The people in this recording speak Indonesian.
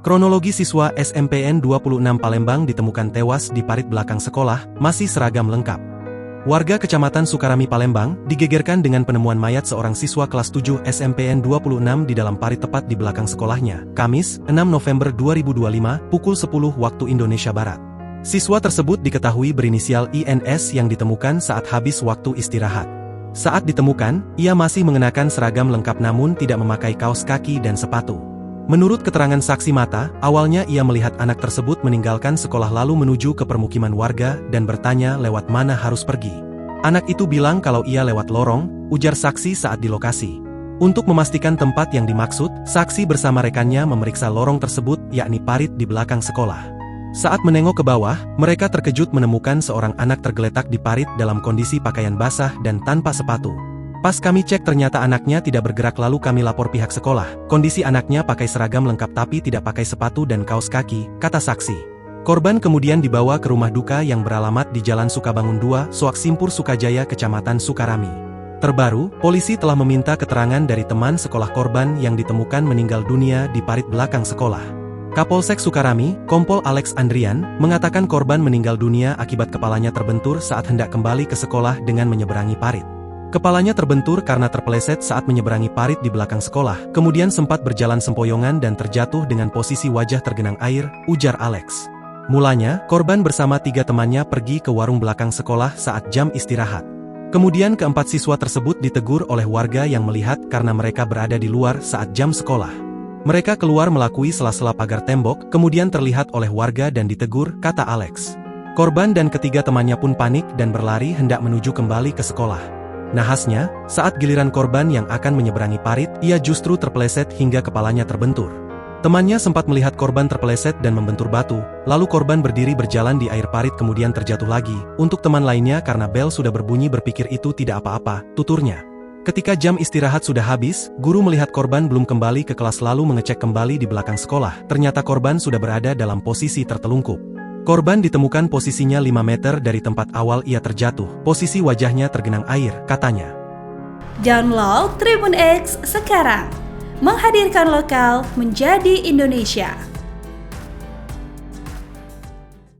Kronologi siswa SMPN 26 Palembang ditemukan tewas di parit belakang sekolah, masih seragam lengkap. Warga Kecamatan Sukarami Palembang digegerkan dengan penemuan mayat seorang siswa kelas 7 SMPN 26 di dalam parit tepat di belakang sekolahnya, Kamis, 6 November 2025, pukul 10 waktu Indonesia Barat. Siswa tersebut diketahui berinisial INS yang ditemukan saat habis waktu istirahat. Saat ditemukan, ia masih mengenakan seragam lengkap namun tidak memakai kaos kaki dan sepatu. Menurut keterangan saksi mata, awalnya ia melihat anak tersebut meninggalkan sekolah lalu menuju ke permukiman warga dan bertanya lewat mana harus pergi. Anak itu bilang kalau ia lewat lorong, ujar saksi saat di lokasi. Untuk memastikan tempat yang dimaksud, saksi bersama rekannya memeriksa lorong tersebut yakni parit di belakang sekolah. Saat menengok ke bawah, mereka terkejut menemukan seorang anak tergeletak di parit dalam kondisi pakaian basah dan tanpa sepatu. Pas kami cek ternyata anaknya tidak bergerak lalu kami lapor pihak sekolah. Kondisi anaknya pakai seragam lengkap tapi tidak pakai sepatu dan kaos kaki, kata saksi. Korban kemudian dibawa ke rumah duka yang beralamat di Jalan Sukabangun 2, Soak Simpur Sukajaya, Kecamatan Sukarami. Terbaru, polisi telah meminta keterangan dari teman sekolah korban yang ditemukan meninggal dunia di parit belakang sekolah. Kapolsek Sukarami, Kompol Alex Andrian, mengatakan korban meninggal dunia akibat kepalanya terbentur saat hendak kembali ke sekolah dengan menyeberangi parit. Kepalanya terbentur karena terpeleset saat menyeberangi parit di belakang sekolah, kemudian sempat berjalan sempoyongan dan terjatuh dengan posisi wajah tergenang air, ujar Alex. Mulanya, korban bersama 3 temannya pergi ke warung belakang sekolah saat jam istirahat. Kemudian keempat siswa tersebut ditegur oleh warga yang melihat karena mereka berada di luar saat jam sekolah. Mereka keluar melalui sela-sela pagar tembok, kemudian terlihat oleh warga dan ditegur, kata Alex. Korban dan ketiga temannya pun panik dan berlari hendak menuju kembali ke sekolah. Nahasnya, saat giliran korban yang akan menyeberangi parit, ia justru terpeleset hingga kepalanya terbentur. Temannya sempat melihat korban terpeleset dan membentur batu, lalu korban berdiri berjalan di air parit kemudian terjatuh lagi. Untuk teman lainnya karena bel sudah berbunyi berpikir itu tidak apa-apa, tuturnya. Ketika jam istirahat sudah habis, guru melihat korban belum kembali ke kelas lalu mengecek kembali di belakang sekolah. Ternyata korban sudah berada dalam posisi tertelungkup. Korban ditemukan posisinya 5 meter dari tempat awal ia terjatuh. Posisi wajahnya tergenang air, katanya. Download Tribun X sekarang. Menghadirkan lokal menjadi Indonesia.